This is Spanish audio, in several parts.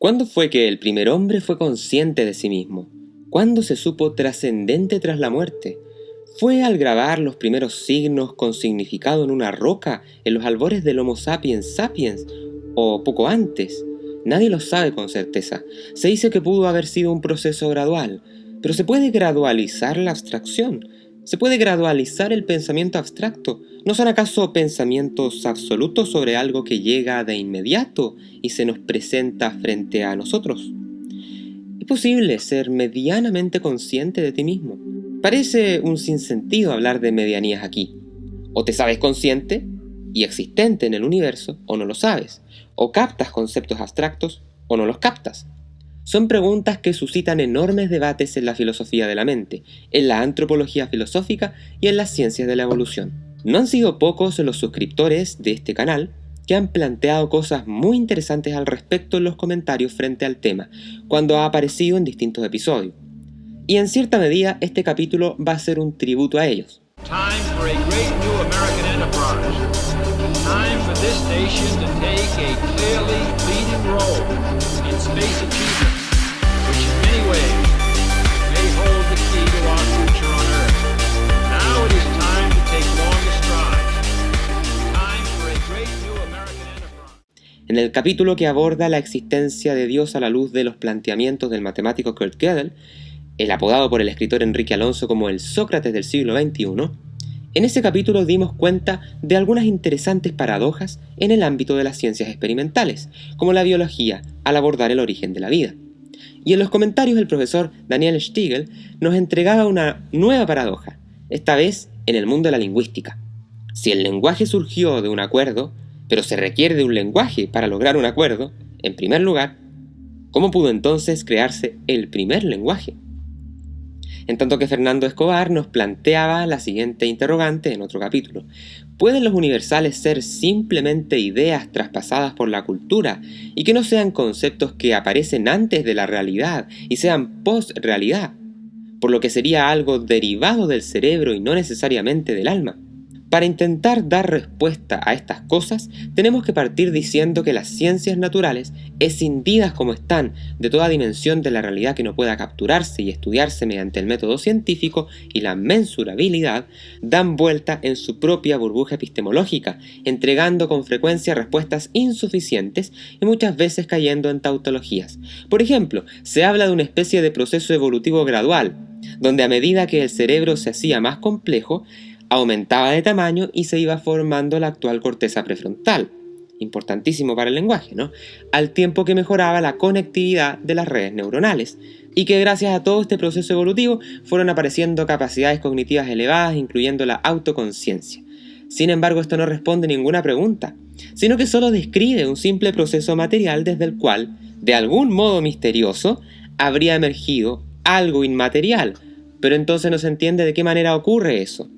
¿Cuándo fue que el primer hombre fue consciente de sí mismo? ¿Cuándo se supo trascendente tras la muerte? ¿Fue al grabar los primeros signos con significado en una roca en los albores del Homo sapiens sapiens? ¿O poco antes? Nadie lo sabe con certeza. Se dice que pudo haber sido un proceso gradual, pero ¿se puede gradualizar la abstracción? ¿Se puede gradualizar el pensamiento abstracto? ¿No son acaso pensamientos absolutos sobre algo que llega de inmediato y se nos presenta frente a nosotros? ¿Es posible ser medianamente consciente de ti mismo? Parece un sinsentido hablar de medianías aquí. O te sabes consciente y existente en el universo, o no lo sabes. O captas conceptos abstractos, o no los captas. Son preguntas que suscitan enormes debates en la filosofía de la mente, en la antropología filosófica y en las ciencias de la evolución. No han sido pocos los suscriptores de este canal que han planteado cosas muy interesantes al respecto en los comentarios frente al tema, cuando ha aparecido en distintos episodios. Y en cierta medida este capítulo va a ser un tributo a ellos. Time for a great new American enterprise. Time for this nation to take a clearly leading role in space achievement, which in many ways may hold the key to our future on Earth. Now it is time to take longer strides. Time for a great new American enterprise. En el capítulo que aborda la existencia de Dios a la luz de los planteamientos del matemático Kurt Gödel, el apodado por el escritor Enrique Alonso como el Sócrates del siglo XXI, en ese capítulo dimos cuenta de algunas interesantes paradojas en el ámbito de las ciencias experimentales, como la biología, al abordar el origen de la vida. Y en los comentarios el profesor Daniel Stiegel nos entregaba una nueva paradoja, esta vez en el mundo de la lingüística. Si el lenguaje surgió de un acuerdo, pero se requiere de un lenguaje para lograr un acuerdo, en primer lugar, ¿cómo pudo entonces crearse el primer lenguaje? En tanto que Fernando Escobar nos planteaba la siguiente interrogante en otro capítulo. ¿Pueden los universales ser simplemente ideas traspasadas por la cultura y que no sean conceptos que aparecen antes de la realidad y sean post-realidad, por lo que sería algo derivado del cerebro y no necesariamente del alma? Para intentar dar respuesta a estas cosas, tenemos que partir diciendo que las ciencias naturales, escindidas como están de toda dimensión de la realidad que no pueda capturarse y estudiarse mediante el método científico y la mensurabilidad, dan vuelta en su propia burbuja epistemológica, entregando con frecuencia respuestas insuficientes y muchas veces cayendo en tautologías. Por ejemplo, se habla de una especie de proceso evolutivo gradual, donde a medida que el cerebro se hacía más complejo, aumentaba de tamaño y se iba formando la actual corteza prefrontal, importantísimo para el lenguaje, ¿no? Al tiempo que mejoraba la conectividad de las redes neuronales, y que gracias a todo este proceso evolutivo fueron apareciendo capacidades cognitivas elevadas, incluyendo la autoconciencia. Sin embargo, esto no responde ninguna pregunta, sino que solo describe un simple proceso material desde el cual, de algún modo misterioso, habría emergido algo inmaterial, pero entonces no se entiende de qué manera ocurre eso.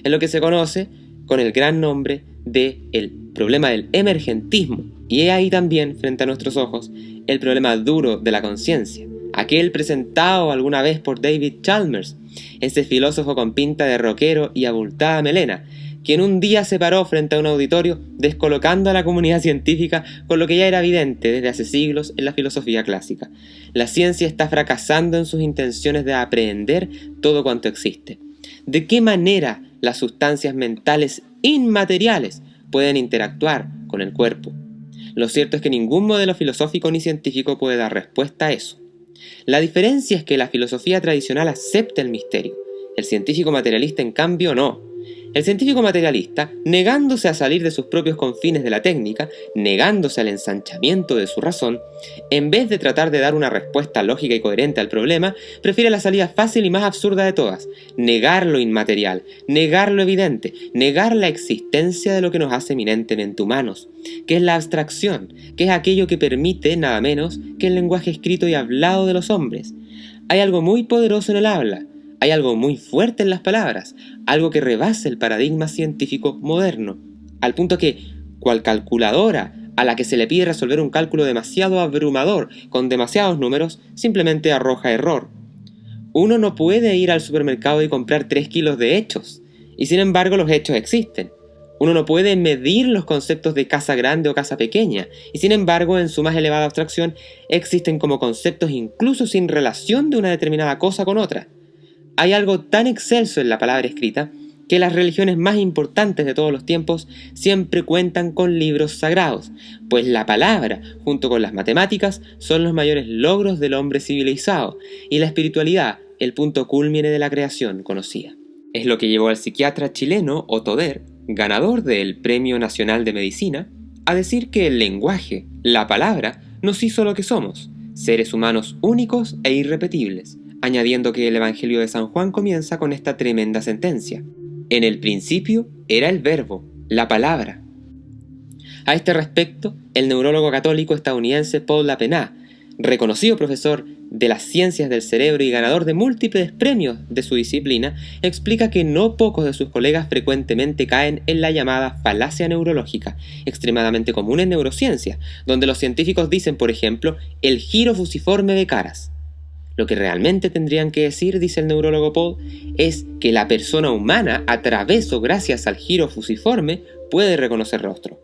Es lo que se conoce con el gran nombre de el problema del emergentismo. Y es ahí también, frente a nuestros ojos, el problema duro de la conciencia, aquel presentado alguna vez por David Chalmers, ese filósofo con pinta de rockero y abultada melena, quien un día se paró frente a un auditorio descolocando a la comunidad científica con lo que ya era evidente desde hace siglos en la filosofía clásica. La ciencia está fracasando en sus intenciones de aprehender todo cuanto existe. ¿De qué manera las sustancias mentales inmateriales pueden interactuar con el cuerpo? Lo cierto es que ningún modelo filosófico ni científico puede dar respuesta a eso. La diferencia es que la filosofía tradicional acepta el misterio, el científico materialista en cambio no. El científico materialista, negándose a salir de sus propios confines de la técnica, negándose al ensanchamiento de su razón, en vez de tratar de dar una respuesta lógica y coherente al problema, prefiere la salida fácil y más absurda de todas: negar lo inmaterial, negar lo evidente, negar la existencia de lo que nos hace eminentemente humanos, que es la abstracción, que es aquello que permite nada menos que el lenguaje escrito y hablado de los hombres. Hay algo muy poderoso en el habla. Hay algo muy fuerte en las palabras, algo que rebasa el paradigma científico moderno, al punto que, cual calculadora a la que se le pide resolver un cálculo demasiado abrumador, con demasiados números, simplemente arroja error. Uno no puede ir al supermercado y comprar 3 kilos de hechos, y sin embargo los hechos existen. Uno no puede medir los conceptos de casa grande o casa pequeña, y sin embargo, en su más elevada abstracción, existen como conceptos incluso sin relación de una determinada cosa con otra. Hay algo tan excelso en la palabra escrita que las religiones más importantes de todos los tiempos siempre cuentan con libros sagrados, pues la palabra, junto con las matemáticas, son los mayores logros del hombre civilizado, y la espiritualidad, el punto cúlmine de la creación conocida. Es lo que llevó al psiquiatra chileno Otto Derr, ganador del Premio Nacional de Medicina, a decir que el lenguaje, la palabra, nos hizo lo que somos, seres humanos únicos e irrepetibles, añadiendo que el Evangelio de San Juan comienza con esta tremenda sentencia: en el principio era el verbo, la palabra. A este respecto, el neurólogo católico estadounidense Paul Lapenat, reconocido profesor de las ciencias del cerebro y ganador de múltiples premios de su disciplina, explica que no pocos de sus colegas frecuentemente caen en la llamada falacia neurológica, extremadamente común en neurociencia, donde los científicos dicen, por ejemplo, el giro fusiforme de caras. Lo que realmente tendrían que decir, dice el neurólogo Paul, es que la persona humana, a través o gracias al giro fusiforme, puede reconocer rostro.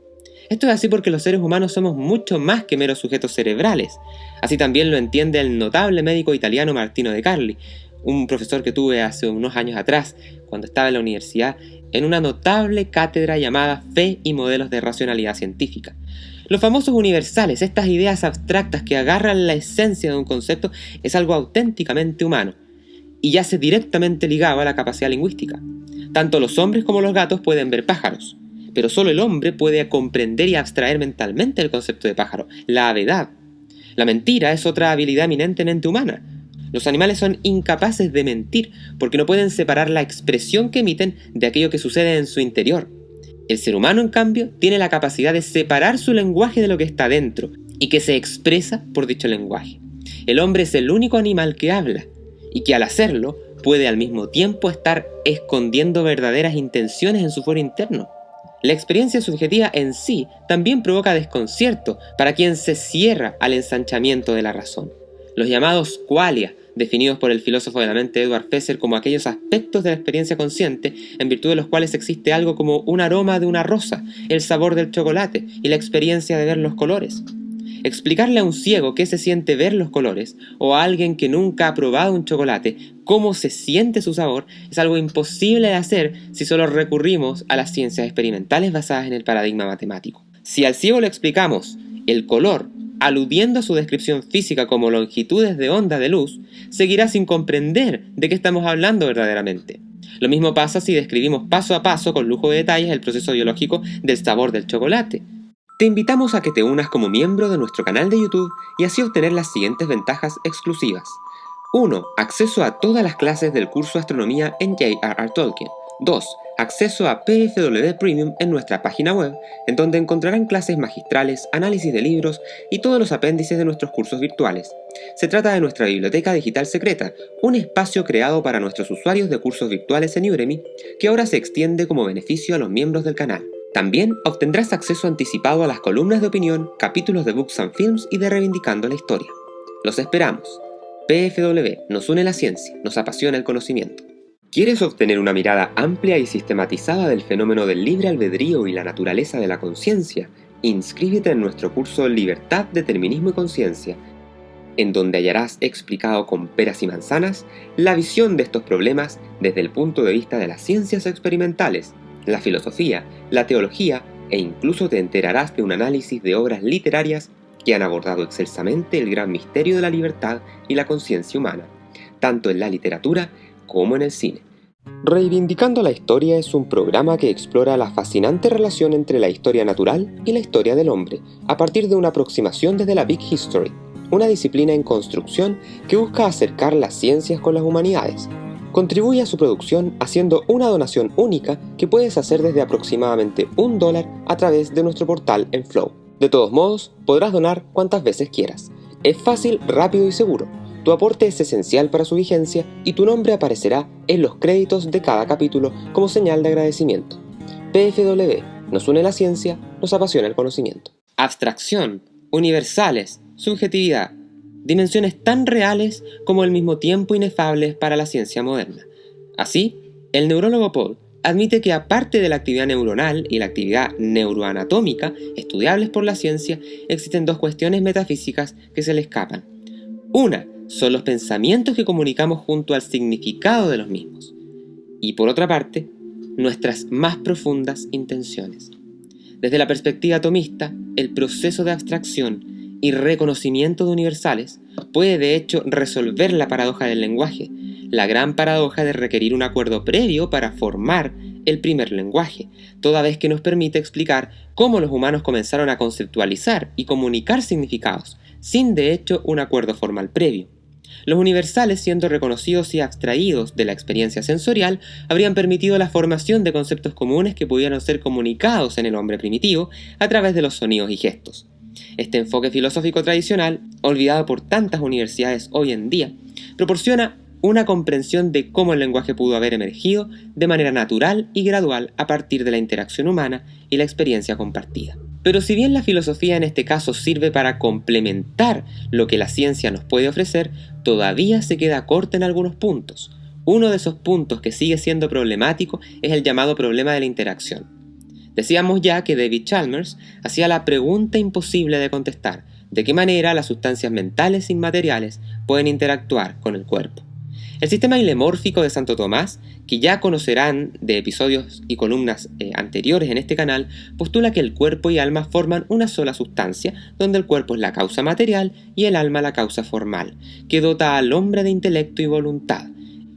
Esto es así porque los seres humanos somos mucho más que meros sujetos cerebrales. Así también lo entiende el notable médico italiano Martino De Carli, un profesor que tuve hace unos años atrás, cuando estaba en la universidad, en una notable cátedra llamada Fe y Modelos de Racionalidad Científica. Los famosos universales, estas ideas abstractas que agarran la esencia de un concepto, es algo auténticamente humano, y yace directamente ligado a la capacidad lingüística. Tanto los hombres como los gatos pueden ver pájaros, pero solo el hombre puede comprender y abstraer mentalmente el concepto de pájaro, la avedad. La mentira es otra habilidad eminentemente humana. Los animales son incapaces de mentir porque no pueden separar la expresión que emiten de aquello que sucede en su interior. El ser humano, en cambio, tiene la capacidad de separar su lenguaje de lo que está dentro y que se expresa por dicho lenguaje. El hombre es el único animal que habla y que al hacerlo puede al mismo tiempo estar escondiendo verdaderas intenciones en su foro interno. La experiencia subjetiva en sí también provoca desconcierto para quien se cierra al ensanchamiento de la razón. Los llamados qualia, definidos por el filósofo de la mente Edward Fesser como aquellos aspectos de la experiencia consciente en virtud de los cuales existe algo como un aroma de una rosa, el sabor del chocolate y la experiencia de ver los colores. Explicarle a un ciego qué se siente ver los colores, o a alguien que nunca ha probado un chocolate cómo se siente su sabor, es algo imposible de hacer si solo recurrimos a las ciencias experimentales basadas en el paradigma matemático. Si al ciego le explicamos el color, aludiendo a su descripción física como longitudes de onda de luz, seguirá sin comprender de qué estamos hablando verdaderamente. Lo mismo pasa si describimos paso a paso con lujo de detalles el proceso biológico del sabor del chocolate. Te invitamos a que te unas como miembro de nuestro canal de YouTube y así obtener las siguientes ventajas exclusivas. 1. Acceso a todas las clases del curso Astronomía en J.R.R. Tolkien. 2. Acceso a PFW Premium en nuestra página web, en donde encontrarán clases magistrales, análisis de libros y todos los apéndices de nuestros cursos virtuales. Se trata de nuestra biblioteca digital secreta, un espacio creado para nuestros usuarios de cursos virtuales en Udemy, que ahora se extiende como beneficio a los miembros del canal. También obtendrás acceso anticipado a las columnas de opinión, capítulos de Books and Films y de Reivindicando la Historia. Los esperamos. PFW nos une la ciencia, nos apasiona el conocimiento. ¿Quieres obtener una mirada amplia y sistematizada del fenómeno del libre albedrío y la naturaleza de la conciencia? Inscríbete en nuestro curso Libertad, Determinismo y Conciencia, en donde hallarás explicado con peras y manzanas la visión de estos problemas desde el punto de vista de las ciencias experimentales, la filosofía, la teología e incluso te enterarás de un análisis de obras literarias que han abordado excelsamente el gran misterio de la libertad y la conciencia humana, tanto en la literatura como en el cine. Reivindicando la Historia es un programa que explora la fascinante relación entre la historia natural y la historia del hombre, a partir de una aproximación desde la Big History, una disciplina en construcción que busca acercar las ciencias con las humanidades. Contribuye a su producción haciendo una donación única que puedes hacer desde aproximadamente $1 a través de nuestro portal en Flow. De todos modos, podrás donar cuantas veces quieras. Es fácil, rápido y seguro. Tu aporte es esencial para su vigencia y tu nombre aparecerá en los créditos de cada capítulo como señal de agradecimiento. PFW nos une la ciencia, nos apasiona el conocimiento. Abstracción, universales, subjetividad. Dimensiones tan reales como al mismo tiempo inefables para la ciencia moderna. Así, el neurólogo Paul admite que aparte de la actividad neuronal y la actividad neuroanatómica, estudiables por la ciencia, existen dos cuestiones metafísicas que se le escapan. Una son los pensamientos que comunicamos junto al significado de los mismos. Y por otra parte, nuestras más profundas intenciones. Desde la perspectiva atomista, el proceso de abstracción y reconocimiento de universales puede de hecho resolver la paradoja del lenguaje, la gran paradoja de requerir un acuerdo previo para formar el primer lenguaje, toda vez que nos permite explicar cómo los humanos comenzaron a conceptualizar y comunicar significados, sin de hecho un acuerdo formal previo. Los universales, siendo reconocidos y abstraídos de la experiencia sensorial, habrían permitido la formación de conceptos comunes que pudieran ser comunicados en el hombre primitivo a través de los sonidos y gestos. Este enfoque filosófico tradicional, olvidado por tantas universidades hoy en día, proporciona una comprensión de cómo el lenguaje pudo haber emergido de manera natural y gradual a partir de la interacción humana y la experiencia compartida. Pero si bien la filosofía en este caso sirve para complementar lo que la ciencia nos puede ofrecer, todavía se queda corta en algunos puntos. Uno de esos puntos que sigue siendo problemático es el llamado problema de la interacción. Decíamos ya que David Chalmers hacía la pregunta imposible de contestar: ¿de qué manera las sustancias mentales inmateriales pueden interactuar con el cuerpo? El sistema ilemórfico de Santo Tomás, que ya conocerán de episodios y columnas anteriores en este canal, postula que el cuerpo y alma forman una sola sustancia, donde el cuerpo es la causa material y el alma la causa formal, que dota al hombre de intelecto y voluntad.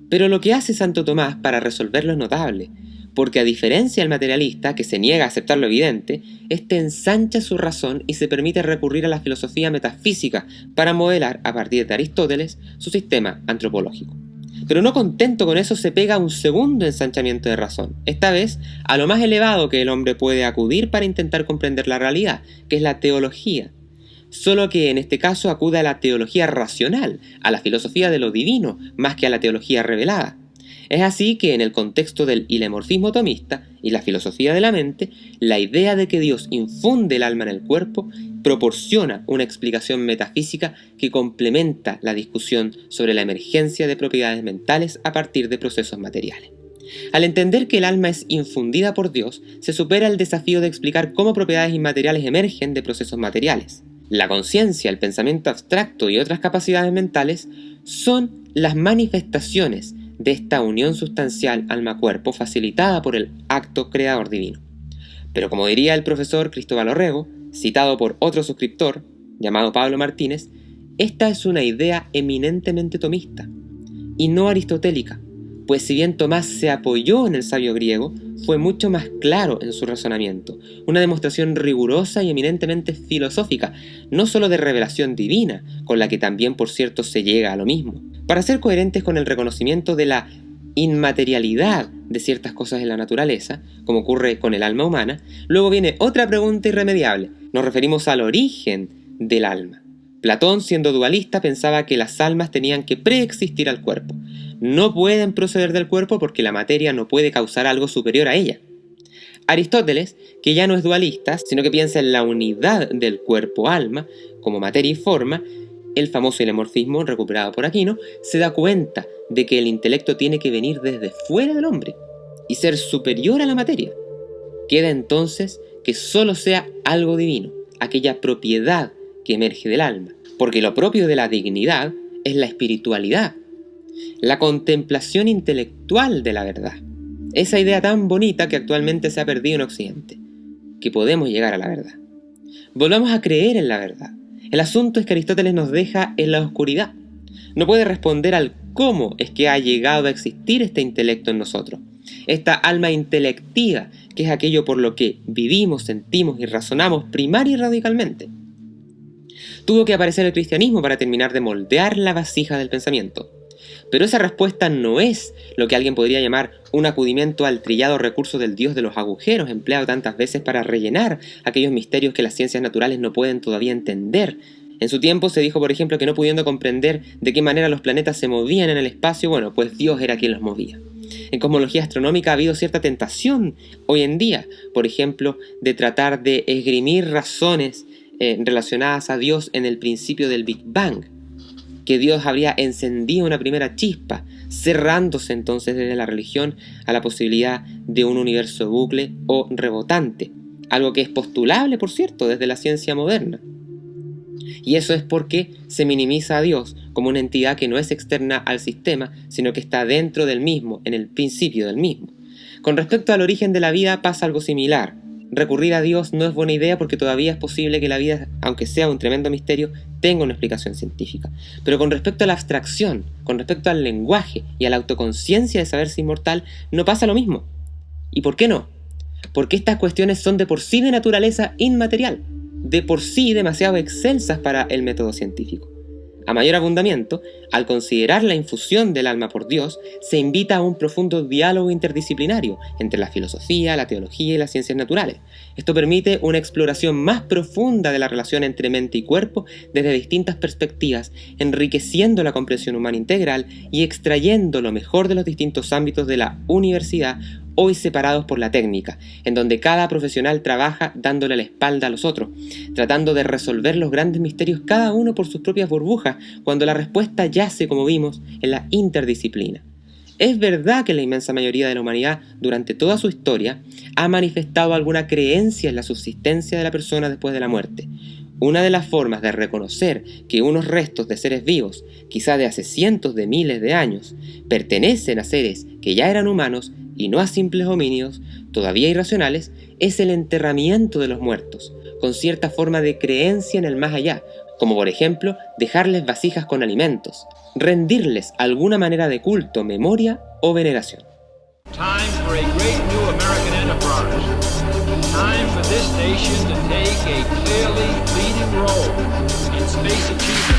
Pero lo que hace Santo Tomás para resolverlo es notable, porque a diferencia del materialista, que se niega a aceptar lo evidente, éste ensancha su razón y se permite recurrir a la filosofía metafísica para modelar, a partir de Aristóteles, su sistema antropológico. Pero no contento con eso, se pega un segundo ensanchamiento de razón, esta vez a lo más elevado que el hombre puede acudir para intentar comprender la realidad, que es la teología. Solo que en este caso acude a la teología racional, a la filosofía de lo divino, más que a la teología revelada. Es así que en el contexto del ilemorfismo tomista y la filosofía de la mente, la idea de que Dios infunde el alma en el cuerpo proporciona una explicación metafísica que complementa la discusión sobre la emergencia de propiedades mentales a partir de procesos materiales. Al entender que el alma es infundida por Dios, se supera el desafío de explicar cómo propiedades inmateriales emergen de procesos materiales. La conciencia, el pensamiento abstracto y otras capacidades mentales son las manifestaciones de esta unión sustancial alma-cuerpo facilitada por el acto creador divino. Pero como diría el profesor Cristóbal Orrego, citado por otro suscriptor, llamado Pablo Martínez, esta es una idea eminentemente tomista, y no aristotélica, pues si bien Tomás se apoyó en el sabio griego, fue mucho más claro en su razonamiento, una demostración rigurosa y eminentemente filosófica, no solo de revelación divina, con la que también por cierto se llega a lo mismo. Para ser coherentes con el reconocimiento de la inmaterialidad de ciertas cosas en la naturaleza, como ocurre con el alma humana, luego viene otra pregunta irremediable. Nos referimos al origen del alma. Platón, siendo dualista, pensaba que las almas tenían que preexistir al cuerpo. No pueden proceder del cuerpo porque la materia no puede causar algo superior a ella. Aristóteles, que ya no es dualista, sino que piensa en la unidad del cuerpo-alma como materia y forma, el famoso ilemorfismo recuperado por Aquino, se da cuenta de que el intelecto tiene que venir desde fuera del hombre y ser superior a la materia. Queda entonces que solo sea algo divino, aquella propiedad que emerge del alma, porque lo propio de la dignidad es la espiritualidad, la contemplación intelectual de la verdad. Esa idea tan bonita que actualmente se ha perdido en Occidente, que podemos llegar a la verdad. Volvamos a creer en la verdad. El asunto es que Aristóteles nos deja en la oscuridad. No puede responder al cómo es que ha llegado a existir este intelecto en nosotros. Esta alma intelectiva, que es aquello por lo que vivimos, sentimos y razonamos primaria y radicalmente. Tuvo que aparecer el cristianismo para terminar de moldear la vasija del pensamiento. Pero esa respuesta no es lo que alguien podría llamar un acudimiento al trillado recurso del dios de los agujeros, empleado tantas veces para rellenar aquellos misterios que las ciencias naturales no pueden todavía entender. En su tiempo se dijo, por ejemplo, que no pudiendo comprender de qué manera los planetas se movían en el espacio, bueno, pues Dios era quien los movía. En cosmología astronómica ha habido cierta tentación hoy en día, por ejemplo, de tratar de esgrimir razones relacionadas a Dios en el principio del Big Bang, que Dios habría encendido una primera chispa, cerrándose entonces desde la religión a la posibilidad de un universo bucle o rebotante, algo que es postulable, por cierto, desde la ciencia moderna. Y eso es porque se minimiza a Dios como una entidad que no es externa al sistema, sino que está dentro del mismo, en el principio del mismo. Con respecto al origen de la vida pasa algo similar. Recurrir a Dios no es buena idea porque todavía es posible que la vida, aunque sea un tremendo misterio, tenga una explicación científica. Pero con respecto a la abstracción, con respecto al lenguaje y a la autoconciencia de saberse inmortal, no pasa lo mismo. ¿Y por qué no? Porque estas cuestiones son de por sí de naturaleza inmaterial, de por sí demasiado excelsas para el método científico. A mayor abundamiento, al considerar la infusión del alma por Dios, se invita a un profundo diálogo interdisciplinario entre la filosofía, la teología y las ciencias naturales. Esto permite una exploración más profunda de la relación entre mente y cuerpo desde distintas perspectivas, enriqueciendo la comprensión humana integral y extrayendo lo mejor de los distintos ámbitos de la universidad, hoy separados por la técnica, en donde cada profesional trabaja dándole la espalda a los otros, tratando de resolver los grandes misterios cada uno por sus propias burbujas, cuando la respuesta yace, como vimos, en la interdisciplina. Es verdad que la inmensa mayoría de la humanidad, durante toda su historia, ha manifestado alguna creencia en la subsistencia de la persona después de la muerte. Una de las formas de reconocer que unos restos de seres vivos, quizá de hace cientos de miles de años, pertenecen a seres que ya eran humanos y no a simples homínidos, todavía irracionales, es el enterramiento de los muertos, con cierta forma de creencia en el más allá, como por ejemplo dejarles vasijas con alimentos, rendirles alguna manera de culto, memoria o veneración. Time for a great new American enterprise. Time for this nation to take a clearly leading role in space achievement.